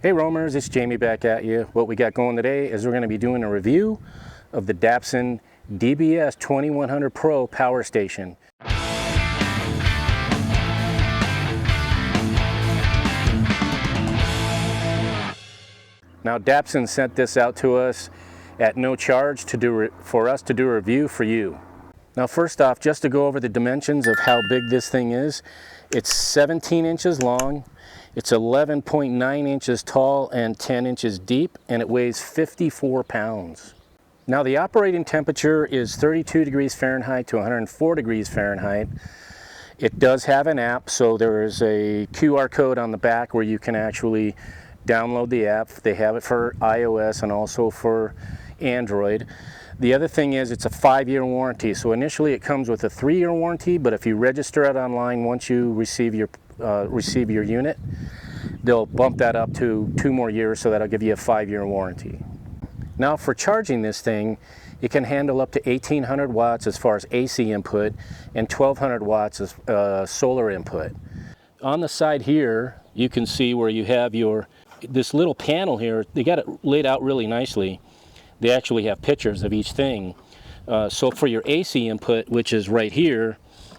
Hey roamers, it's Jamie back at you. What we got going today is we're going to be doing a review of the Dabbsson DBS2100 Pro power station. Now Dabbsson sent this out to us at no charge for us to do a review for you. Now first off, just to go over the dimensions of how big this thing is, it's 17 inches long, it's 11.9 inches tall and 10 inches deep, and it weighs 54 pounds. Now the operating temperature is 32 degrees Fahrenheit to 104 degrees Fahrenheit. It does have an app, so there is a QR code on the back where you can actually download the app. They have it for iOS and also for Android. The other thing is it's a 5-year warranty. So initially it comes with a 3-year warranty, but if you register it online once you receive your unit, they'll bump that up to 2 more years, so that'll give you a 5-year warranty. Now for charging this thing, it can handle up to 1800 watts as far as AC input and 1200 watts as solar input. On the side here, you can see where you have this little panel here. They got it laid out really nicely. They actually have pictures of each thing. So for your AC input, which is right here,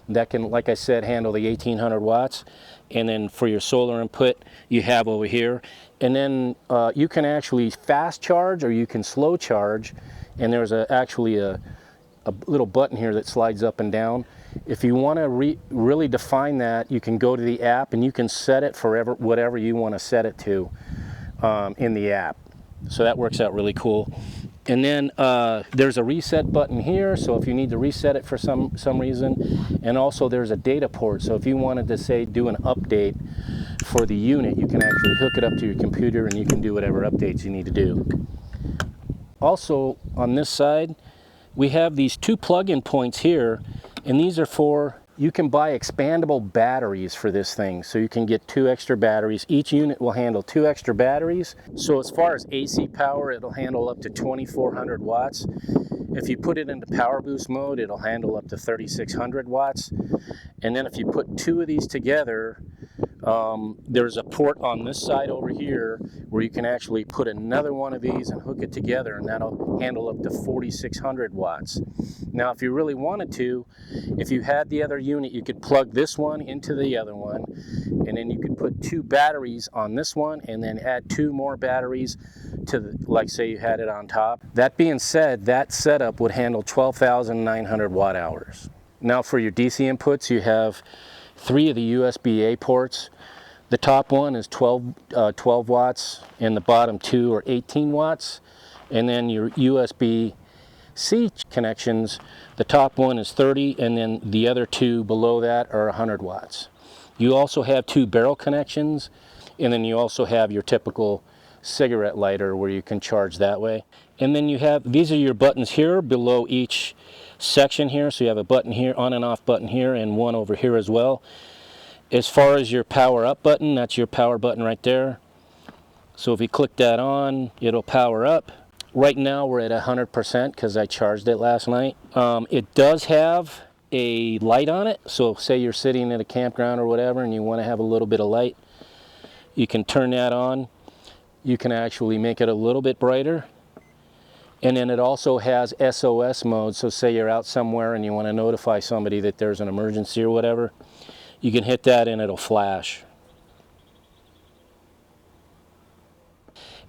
that can, like I said, handle the 1800 watts. And then for your solar input, you have over here. And then you can actually fast charge or you can slow charge. And there's actually a little button here that slides up and down. If you want to really define that, you can go to the app and you can set it for whatever you want to set it to in the app. So that works out really cool. And then there's a reset button here, so if you need to reset it for some reason. And also there's a data port, so if you wanted to say do an update for the unit, you can actually hook it up to your computer and you can do whatever updates you need to do. Also on this side, we have these 2 plug-in points here, and these are for, you can buy expandable batteries for this thing, so you can get 2 extra batteries. Each unit will handle 2 extra batteries. So as far as AC power, it'll handle up to 2400 watts. If you put it into power boost mode, it'll handle up to 3600 watts. And then if you put 2 of these together, there's a port on this side over here where you can actually put another one of these and hook it together, and that'll handle up to 4600 watts. Now if you really wanted to, if you had the other unit, you could plug this one into the other one, and then you could put 2 batteries on this one and then add 2 more batteries to like say you had it on top. That being said, that setup would handle 12,900 watt hours. Now for your DC inputs, you have 3 of the USB-A ports. The top one is 12 watts, and the bottom 2 are 18 watts. And then your USB-C connections, the top one is 30, and then the other 2 below that are 100 watts. You also have 2 barrel connections, and then you also have your typical cigarette lighter where you can charge that way. And then you have, these are your buttons here below each section here. So you have a button here, on and off button here, and one over here as well. As far as your power up button, that's your power button right there. So if you click that on, it'll power up. Right now we're at 100% because I charged it last night. It does have a light on it. So say you're sitting at a campground or whatever and you want to have a little bit of light, you can turn that on. You can actually make it a little bit brighter. And then it also has SOS mode, so say you're out somewhere and you want to notify somebody that there's an emergency or whatever, you can hit that and it'll flash.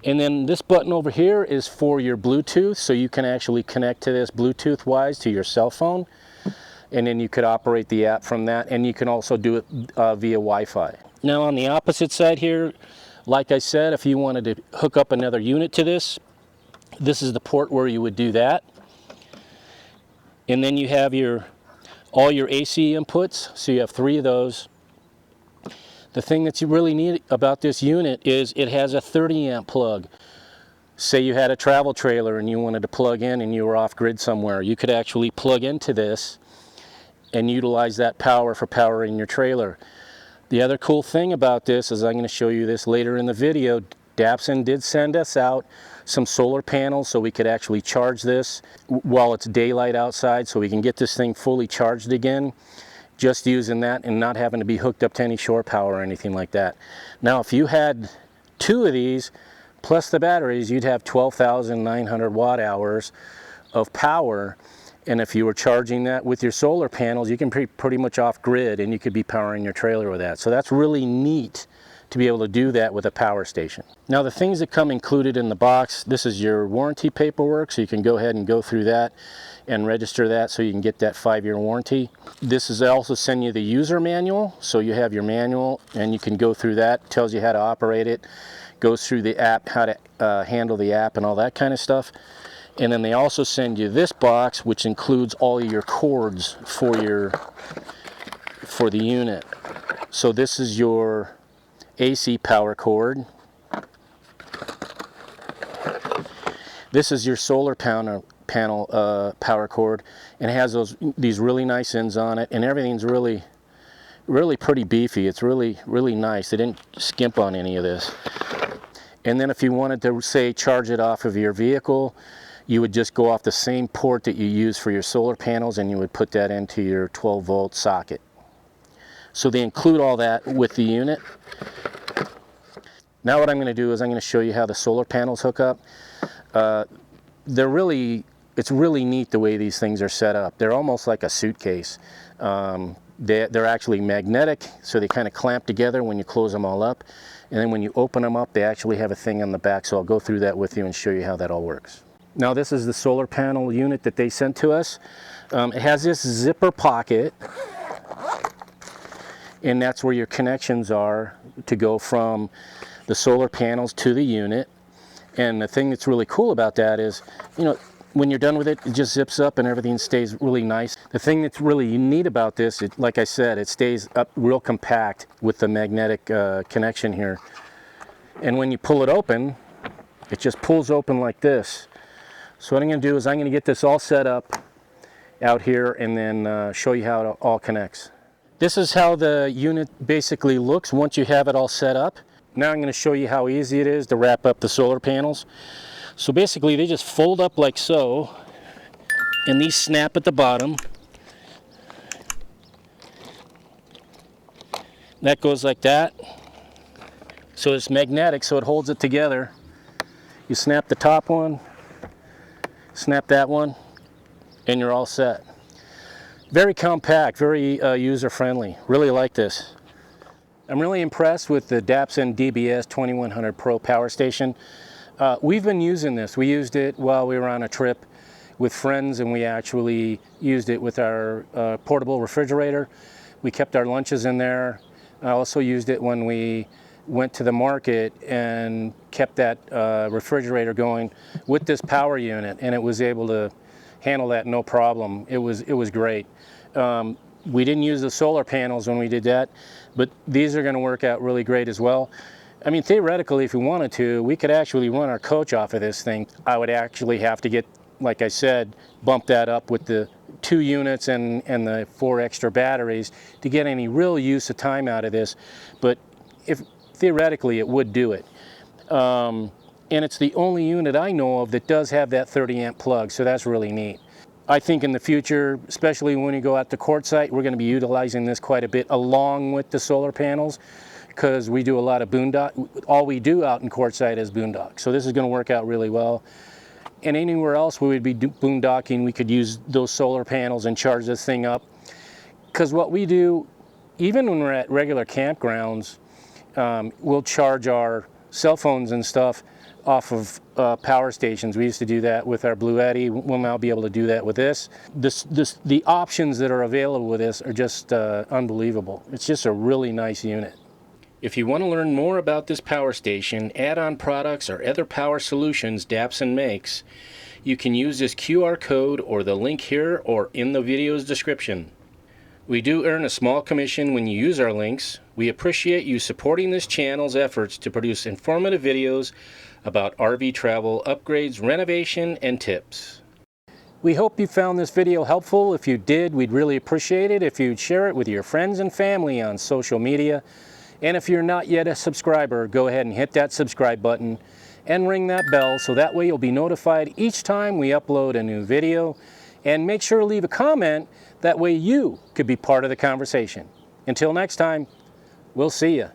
And then this button over here is for your Bluetooth, so you can actually connect to this Bluetooth-wise to your cell phone, and then you could operate the app from that, and you can also do it via Wi-Fi. Now on the opposite side here, like I said, if you wanted to hook up another unit to this, this is the port where you would do that. And then you have all your AC inputs, so you have 3 of those. The thing that you really need about this unit is it has a 30 amp plug. Say you had a travel trailer and you wanted to plug in and you were off grid somewhere, you could actually plug into this and utilize that power for powering your trailer. The other cool thing about this is, I'm going to show you this later in the video, Dabbsson did send us out some solar panels so we could actually charge this while it's daylight outside, so we can get this thing fully charged again, just using that and not having to be hooked up to any shore power or anything like that. Now if you had 2 of these plus the batteries, you'd have 12,900 watt hours of power. And if you were charging that with your solar panels, you can be pretty much off grid and you could be powering your trailer with that. So that's really neat to be able to do that with a power station. Now the things that come included in the box, this is your warranty paperwork, so you can go ahead and go through that and register that so you can get that 5-year warranty. This is also send you the user manual, so you have your manual and you can go through that. It tells you how to operate it, goes through the app, how to handle the app and all that kind of stuff. And then they also send you this box, which includes all of your cords for the unit. So this is your AC power cord. This is your solar panel power cord, and it has these really nice ends on it, and everything's really pretty beefy. It's really nice. They didn't skimp on any of this. And then if you wanted to, say, charge it off of your vehicle, you would just go off the same port that you use for your solar panels and you would put that into your 12-volt socket. So they include all that with the unit. Now what I'm going to do is I'm going to show you how the solar panels hook up. It's really neat the way these things are set up. They're almost like a suitcase. They're actually magnetic, so they kind of clamp together when you close them all up. And then when you open them up, they actually have a thing on the back, so I'll go through that with you and show you how that all works. Now this is the solar panel unit that they sent to us. It has this zipper pocket, and that's where your connections are to go from the solar panels to the unit. And the thing that's really cool about that is, you know, when you're done with it, it just zips up and everything stays really nice. The thing that's really neat about this, like I said, it stays up real compact with the magnetic connection here. And when you pull it open, it just pulls open like this. So what I'm going to do is I'm going to get this all set up out here and then show you how it all connects. This is how the unit basically looks once you have it all set up. Now I'm going to show you how easy it is to wrap up the solar panels. So basically they just fold up like so, and these snap at the bottom. That goes like that. So it's magnetic, so it holds it together. You snap the top one, snap that one, and you're all set. Very compact, very user-friendly. Really like this. I'm really impressed with the Dabbsson DBS2100 Pro Power Station. We've been using this. We used it while we were on a trip with friends, and we actually used it with our portable refrigerator. We kept our lunches in there. I also used it when we went to the market and kept that refrigerator going with this power unit, and it was able to handle that no problem. It was great. We didn't use the solar panels when we did that, but these are going to work out really great as well. I mean, theoretically, if we wanted to, we could actually run our coach off of this thing. I would actually have to get, like I said, bump that up with the 2 units and the 4 extra batteries to get any real use of time out of this. But if theoretically, it would do it. And it's the only unit I know of that does have that 30 amp plug, so that's really neat. I think in the future, especially when you go out to quartzsite, we're going to be utilizing this quite a bit along with the solar panels, because we do a lot of boondock. All we do out in quartzsite is boondock. So this is going to work out really well. And anywhere else we would be boondocking, we could use those solar panels and charge this thing up. Because what we do, even when we're at regular campgrounds, we'll charge our cell phones and stuff off of power stations. We used to do that with our Blue Eddy. We'll now be able to do that with this. The options that are available with this are just unbelievable. It's just a really nice unit. If you want to learn more about this power station, add-on products, or other power solutions Dabbsson makes, you can use this QR code or the link here or in the video's description. We do earn a small commission when you use our links. We appreciate you supporting this channel's efforts to produce informative videos about RV travel, upgrades, renovation, and tips. We hope you found this video helpful. If you did, we'd really appreciate it if you'd share it with your friends and family on social media. And if you're not yet a subscriber, go ahead and hit that subscribe button and ring that bell so that way you'll be notified each time we upload a new video. And make sure to leave a comment, that way you could be part of the conversation. Until next time, we'll see you.